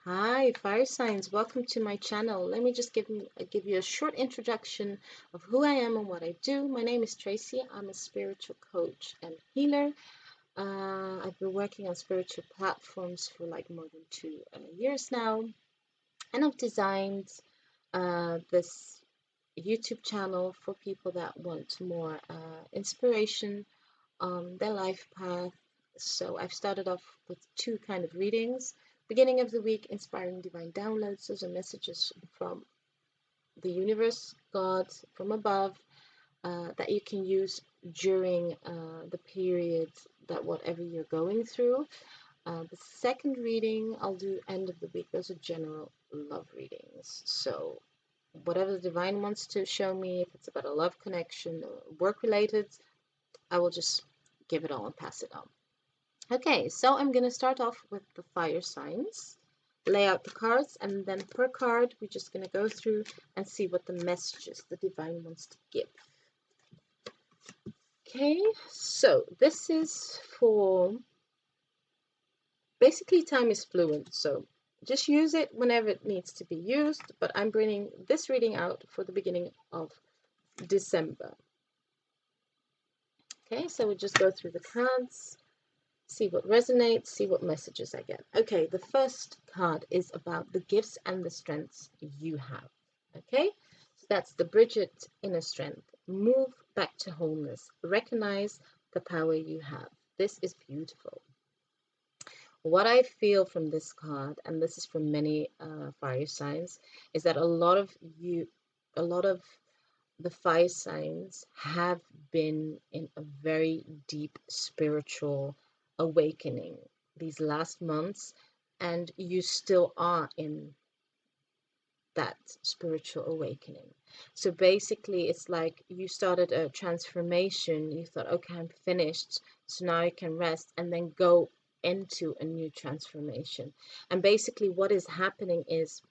Hi, fire signs. Welcome to my channel. Let me just give you a short introduction of who I am and what I do. My name is Tracy. I'm a spiritual coach and healer. I've been working on spiritual platforms for like more than 2 years now, and I've designed this YouTube channel for people that want more inspiration on their life path. So I've started off with two kind of readings. Beginning of the week, inspiring divine downloads. Those are messages from the universe, God, from above, that you can use during the period that whatever you're going through. The second reading I'll do end of the week. Those are general love readings. So whatever the divine wants to show me, if it's about a love connection or work related, I will just give it all and pass it on. Okay, so I'm going to start off with the fire signs, lay out the cards, and then per card, we're just going to go through and see what the messages the divine wants to give. Okay, so this is for, basically time is fluent, so just use it whenever it needs to be used, but I'm bringing this reading out for the beginning of December. Okay, so we'll just go through the cards, see what resonates, see what messages I get. Okay, the first card is about the gifts and the strengths you have. Okay, so that's the Bridget inner strength. Move back to wholeness. Recognize the power you have. This is beautiful. What I feel from this card, and this is from many fire signs, is that a lot of the fire signs have been in a very deep spiritual awakening these last months, and you still are in that spiritual awakening. So basically, it's like you started a transformation. You thought, okay, I'm finished, so now I can rest and then go into a new transformation. And basically, what is happening is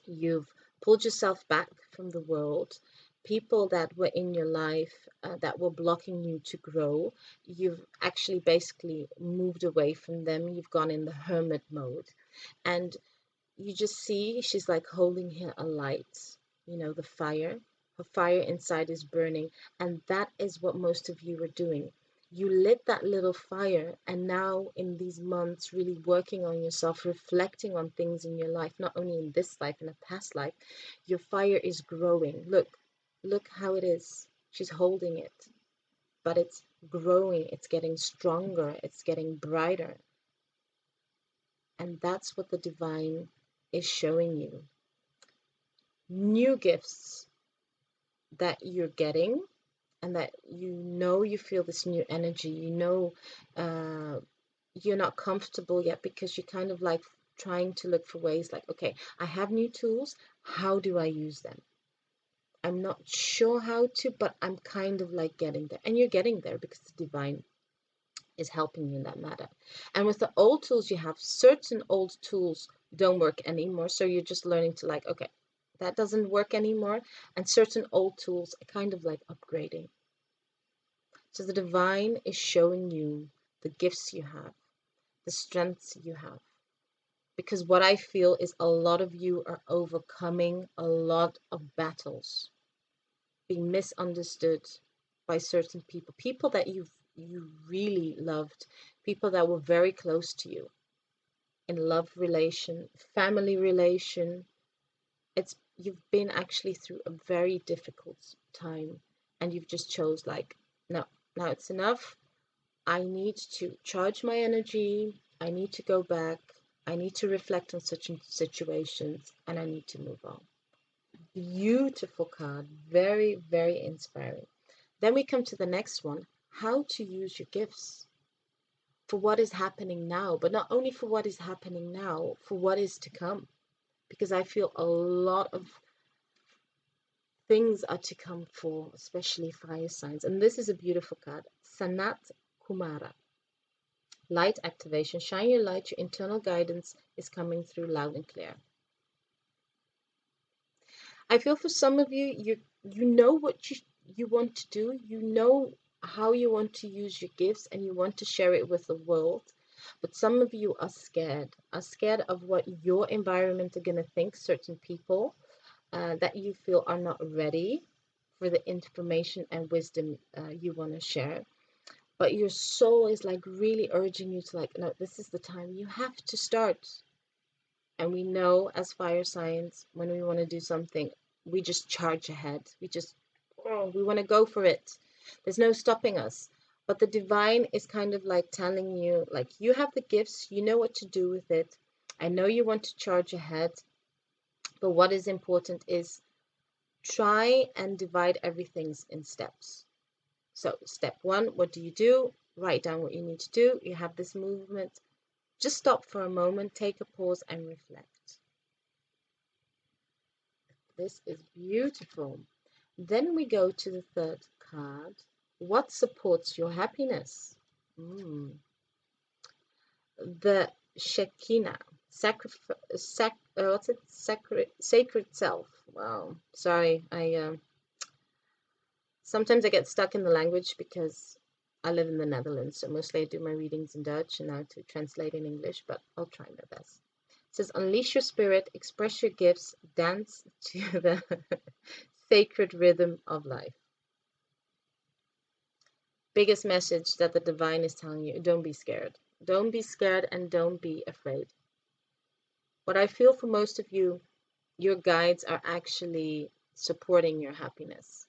you've pulled yourself back from the world. People that were in your life that were blocking you to grow, you've actually basically moved away from them. You've gone in the hermit mode. And you just see she's like holding here a light, the fire. Her fire inside is burning. And that is what most of you are doing. You lit that little fire, and now in these months, really working on yourself, reflecting on things in your life, not only in this life, in a past life, your fire is growing. Look how it is. She's holding it, but it's growing, it's getting stronger, it's getting brighter. And that's what the divine is showing you. New gifts that you're getting, and that you feel this new energy. You're not comfortable yet because you're kind of like trying to look for ways like, okay, I have new tools. How do I use them? I'm not sure how to, but I'm kind of like getting there. And you're getting there because the divine is helping you in that matter. And with the old tools you have, certain old tools don't work anymore. So you're just learning to like, okay, that doesn't work anymore. And certain old tools are kind of like upgrading. So the divine is showing you the gifts you have, the strengths you have. Because what I feel is a lot of you are overcoming a lot of battles, being misunderstood by certain people, people that you really loved, people that were very close to you, in love relation, family relation. You've been actually through a very difficult time, and you've just chose like, no, now it's enough. I need to charge my energy. I need to go back. I need to reflect on such situations, and I need to move on. Beautiful card. Very, very inspiring. Then we come to the next one, how to use your gifts for what is happening now, but not only for what is happening now, for what is to come. Because I feel a lot of things are to come for, especially fire signs. And this is a beautiful card, Sanat Kumara. Light activation. Shine your light. Your internal guidance is coming through loud and clear. I feel for some of you, you know what you want to do. You know how you want to use your gifts, and you want to share it with the world. But some of you are scared of what your environment are going to think, certain people that you feel are not ready for the information and wisdom you want to share. But your soul is like really urging you to like, no, this is the time. You have to start. And we know as fire signs, when we want to do something, we just charge ahead. We want to go for it. There's no stopping us. But the divine is kind of like telling you, like, you have the gifts, you know what to do with it. I know you want to charge ahead, but what is important is try and divide everything in steps. So, step one, what do? Write down what you need to do. You have this movement. Just stop for a moment, take a pause, and reflect. This is beautiful. Then we go to the third card. What supports your happiness? The Shekinah, sacred self. Wow. Sorry, sometimes I get stuck in the language because I live in the Netherlands, so mostly I do my readings in Dutch and now to translate in English, but I'll try my best. It says, unleash your spirit, express your gifts, dance to the sacred rhythm of life. Biggest message that the divine is telling you, don't be scared. Don't be scared and don't be afraid. What I feel for most of you, your guides are actually supporting your happiness.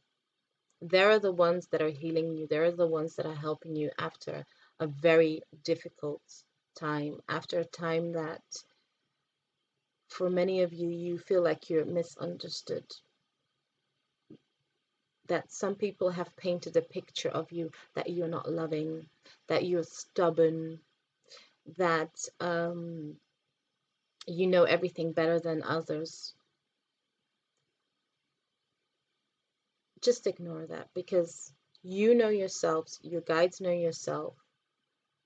They're the ones that are healing you. They're the ones that are helping you after a very difficult time, after a time that for many of you, you feel like you're misunderstood. That some people have painted a picture of you that you're not loving, that you're stubborn, that you know everything better than others. Just ignore that, because you know yourselves, your guides know yourself.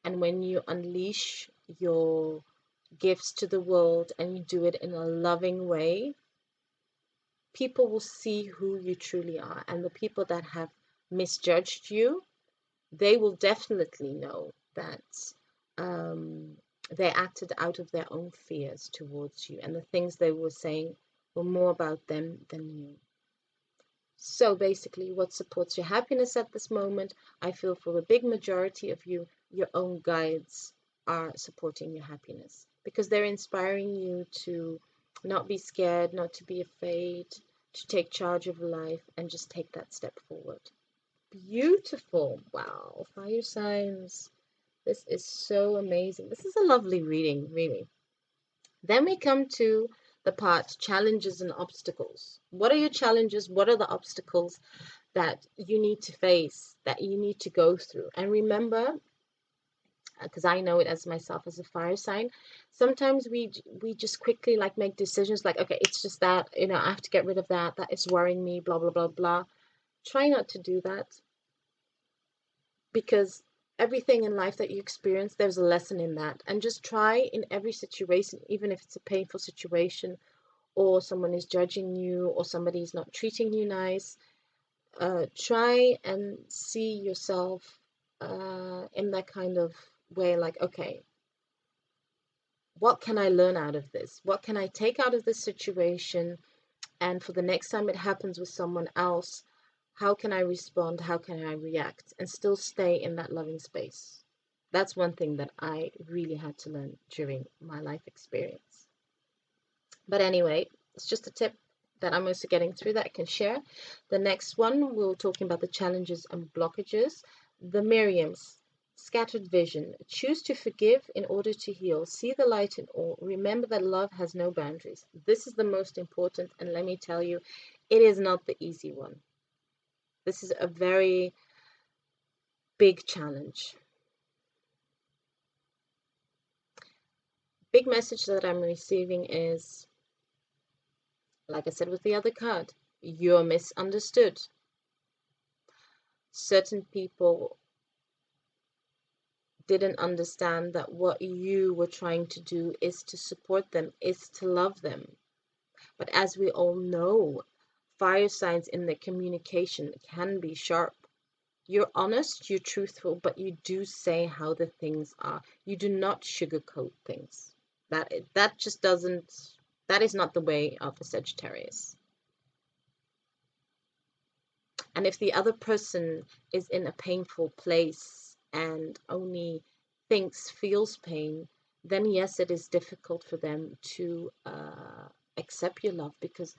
And when you unleash your gifts to the world and you do it in a loving way, people will see who you truly are. And the people that have misjudged you, they will definitely know that they acted out of their own fears towards you, and the things they were saying were more about them than you. So basically, what supports your happiness at this moment, I feel for a big majority of you, your own guides are supporting your happiness, because they're inspiring you to not be scared, not to be afraid, to take charge of life and just take that step forward. Beautiful. Wow, fire signs. This is so amazing. This is a lovely reading, really. Then we come to the part challenges and obstacles. What are your challenges? What are the obstacles that you need to face, that you need to go through? And remember, because I know it as myself as a fire sign, sometimes we just quickly like make decisions like, okay, it's just that, I have to get rid of that. That is worrying me, blah, blah, blah, blah. Try not to do that, because everything in life that you experience, there's a lesson in that. And just try in every situation, even if it's a painful situation, or someone is judging you, or somebody is not treating you nice, try and see yourself in that kind of way, like, okay, what can I learn out of this? What can I take out of this situation? And for the next time it happens with someone else, how can I respond? How can I react and still stay in that loving space? That's one thing that I really had to learn during my life experience. But anyway, it's just a tip that I'm also getting through that I can share. The next one, we're talking about the challenges and blockages. The Miriams, scattered vision. Choose to forgive in order to heal. See the light in all. Remember that love has no boundaries. This is the most important, and let me tell you, it is not the easy one. This is a very big challenge. Big message that I'm receiving is, like I said with the other card, you're misunderstood. Certain people didn't understand that what you were trying to do is to support them, is to love them. But as we all know, fire signs in their communication can be sharp. You're honest, you're truthful, but you do say how the things are. You do not sugarcoat things. That just doesn't, that is not the way of a Sagittarius. And if the other person is in a painful place and only thinks, feels pain, then yes, it is difficult for them to accept your love, because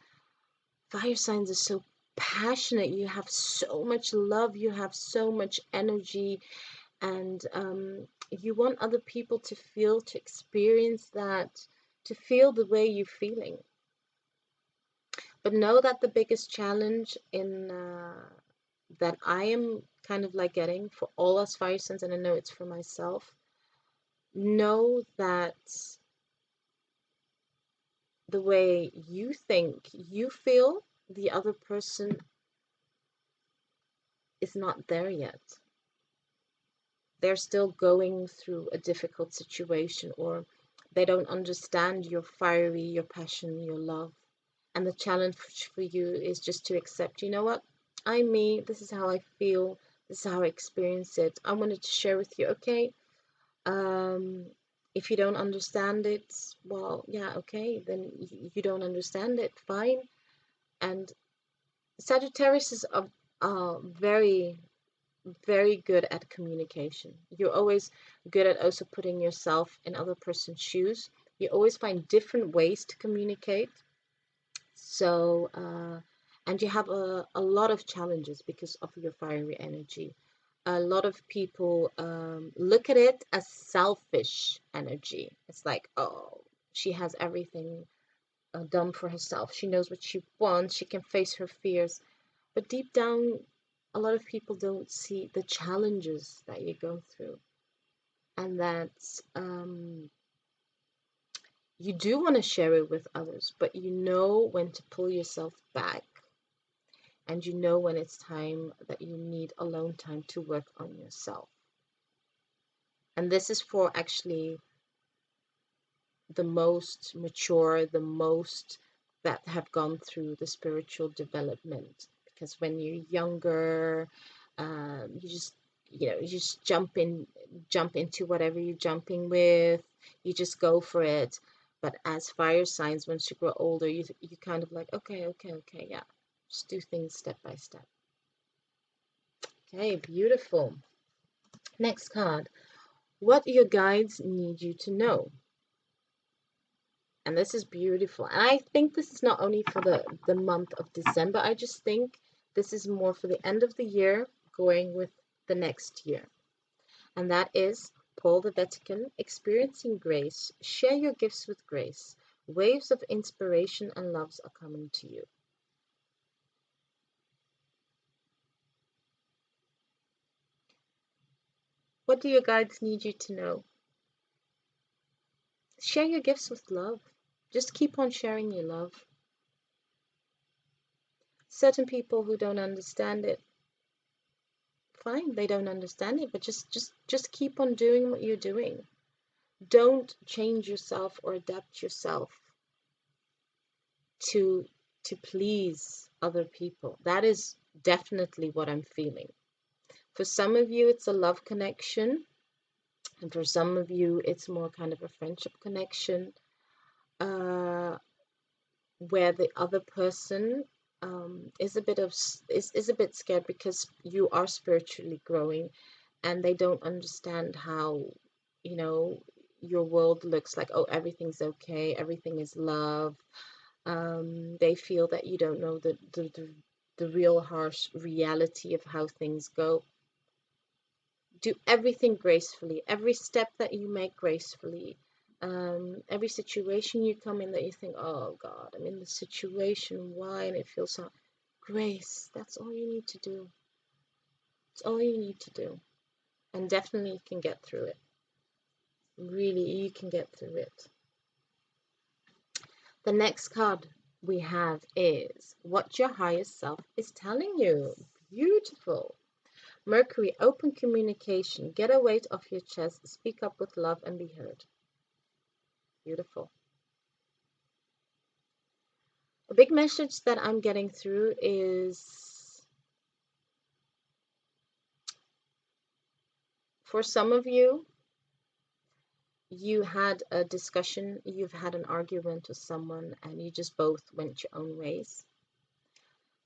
fire signs are so passionate. You have so much love, you have so much energy, and you want other people to feel, to experience that, to feel the way you're feeling. But know that the biggest challenge in that I am kind of like getting for all us fire signs, and I know it's for myself, know that the way you think, you feel, the other person is not there yet. They're still going through a difficult situation, or they don't understand your fiery, your passion, your love. And the challenge for you is just to accept, you know what? I'm me. This is how I feel. This is how I experience it. I wanted to share with you. Okay. Um, if you don't understand it, well, yeah, okay. Then you don't understand it. Fine. And Sagittarius is very, very good at communication. You're always good at also putting yourself in other person's shoes. You always find different ways to communicate. So, and you have a lot of challenges because of your fiery energy. A lot of people look at it as selfish energy. It's like, oh, she has everything done for herself. She knows what she wants. She can face her fears. But deep down, a lot of people don't see the challenges that you go through. And that you do want to share it with others, but you know when to pull yourself back, and you know when it's time that you need alone time to work on yourself. And this is for actually the most mature, the most that have gone through the spiritual development. Because when you're younger, you just, you just jump into whatever you're jumping with. You just go for it. But as fire signs, once you grow older, you kind of like, okay, yeah, just do things step by step. Okay, beautiful. Next card. What your guides need you to know. And this is beautiful. And I think this is not only for the month of December. I just think this is more for the end of the year going with the next year. And that is Paul the Vatican, experiencing grace. Share your gifts with grace. Waves of inspiration and loves are coming to you. What do your guides need you to know? Share your gifts with love. Just keep on sharing your love. Certain people who don't understand it, fine, they don't understand it, but just keep on doing what you're doing. Don't change yourself or adapt yourself to please other people. That is definitely what I'm feeling. For some of you, it's a love connection, and for some of you, it's more kind of a friendship connection, where the other person is a bit scared because you are spiritually growing, and they don't understand how, you know, your world looks like. Oh, everything's okay, everything is love. They feel that you don't know the real harsh reality of how things go. Do everything gracefully, every step that you make gracefully. Every situation you come in that you think, oh God, I'm in this situation, why? And it feels so. Grace, that's all you need to do. It's all you need to do. And definitely you can get through it. Really, you can get through it. The next card we have is what your higher self is telling you. Beautiful. Mercury, open communication. Get a weight off your chest. Speak up with love and be heard. Beautiful. A big message that I'm getting through is For some of you, you had a discussion, you've had an argument with someone, and you just both went your own ways.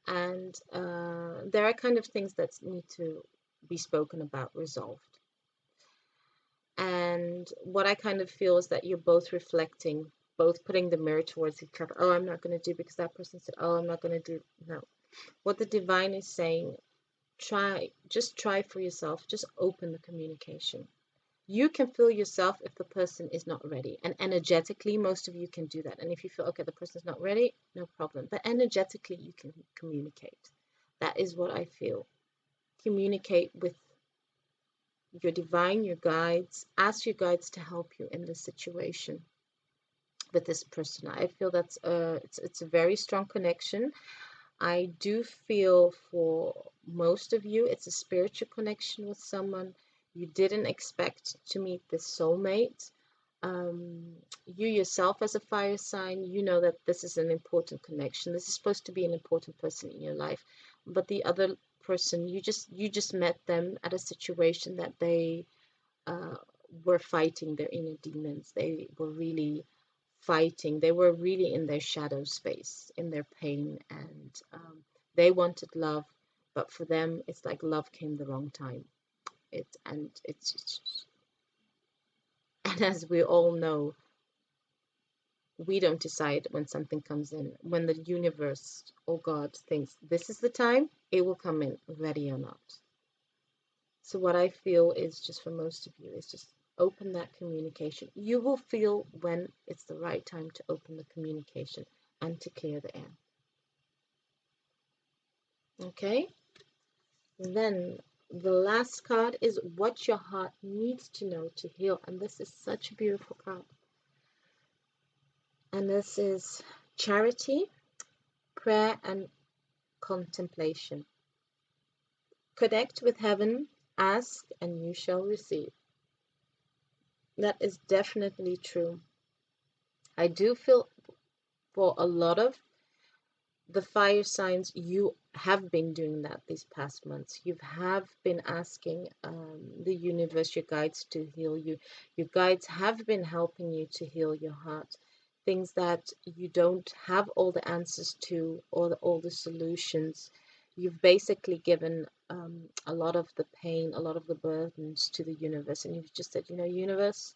And there are kind of things that need to be spoken about, resolved. And what I kind of feel is that you're both reflecting, both putting the mirror towards each other. Oh, I'm not going to do because that person said, oh, I'm not going to do. No. What the divine is saying, just try for yourself, just open the communication. You can feel yourself if the person is not ready. And energetically, most of you can do that. And if you feel, okay, the person's not ready, no problem. But energetically, you can communicate. That is what I feel. Communicate with your divine, your guides. Ask your guides to help you in this situation with this person. I feel that's it's a very strong connection. I do feel for most of you, it's a spiritual connection with someone. You didn't expect to meet this soulmate. Um, you yourself as a fire sign, you know that this is an important connection. This is supposed to be an important person in your life. But the other person, you just met them at a situation that they uh, were fighting their inner demons. They were really fighting. They were really in their shadow space, in their pain, and they wanted love, but for them, it's like love came the wrong time. And as we all know, we don't decide when something comes in. When the universe or God thinks this is the time, it will come in, ready or not. So what I feel is just for most of you is just open that communication. You will feel when it's the right time to open the communication and to clear the air. Okay? Then the last card is what your heart needs to know to heal. And this is such a beautiful card. And this is charity, prayer, and contemplation. Connect with heaven, ask, and you shall receive. That is definitely true. I do feel for a lot of the fire signs, you have been doing that these past months. You have been asking the universe, your guides, to heal you. Your guides have been helping you to heal your heart. Things that you don't have all the answers to, or all the solutions. You've basically given a lot of the pain, a lot of the burdens to the universe, and you've just said, universe,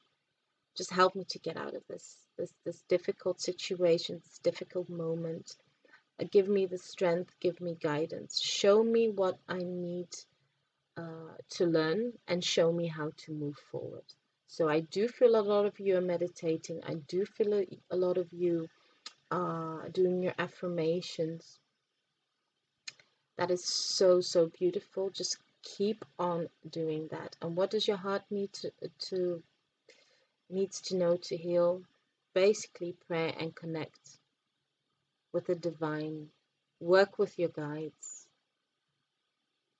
just help me to get out of this difficult situation, this difficult moment. Give me the strength, give me guidance, show me what I need to learn, and show me how to move forward. So I do feel a lot of you are meditating. I do feel a lot of you are doing your affirmations. That is so, so beautiful. Just keep on doing that. And what does your heart needs to know to heal? Basically, pray and connect with the divine. Work with your guides.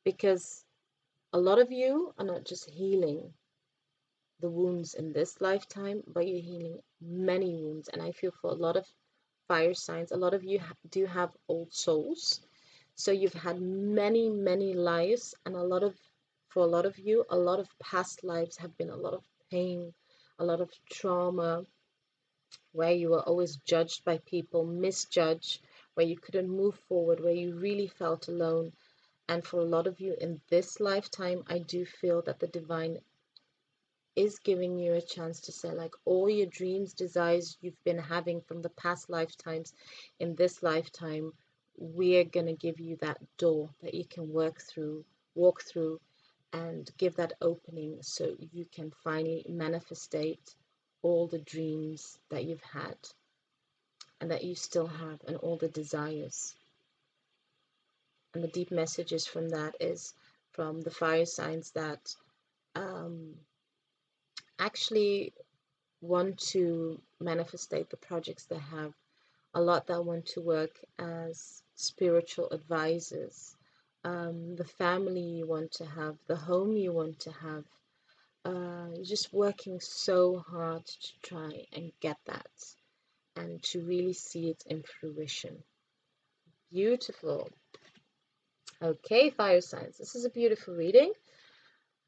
Because a lot of you are not just healing the wounds in this lifetime, but you're healing many wounds. And I feel for a lot of fire signs, a lot of you do have old souls. So you've had many, many lives, and for a lot of you, a lot of past lives have been a lot of pain, a lot of trauma, where you were always judged by people, misjudged, where you couldn't move forward, where you really felt alone. And for a lot of you in this lifetime, I do feel that the divine is giving you a chance to say, like, all your dreams, desires you've been having from the past lifetimes, in this lifetime, we're going to give you that door that you can walk through, and give that opening so you can finally manifestate all the dreams that you've had and that you still have, and all the desires. And the deep messages from that is from the fire signs that actually want to manifestate the projects they have, a lot that want to work as spiritual advisors, the family you want to have, the home you want to have. You're just working so hard to try and get that, and to really see it in fruition. Beautiful. Okay, fire signs, this is a beautiful reading.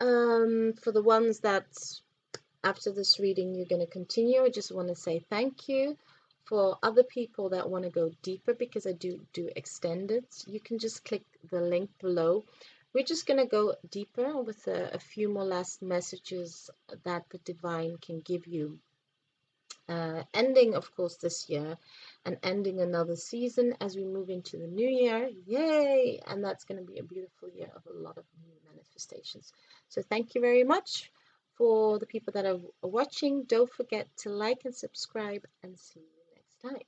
For the ones that after this reading you're going to continue, I just want to say thank you. For other people that want to go deeper, because I do extend it, you can just click the link below. We're just going to go deeper with a few more last messages that the divine can give you. Ending, of course, this year and ending another season as we move into the new year. Yay! And that's going to be a beautiful year of a lot of new manifestations. So thank you very much for the people that are watching. Don't forget to like and subscribe, and see you next time.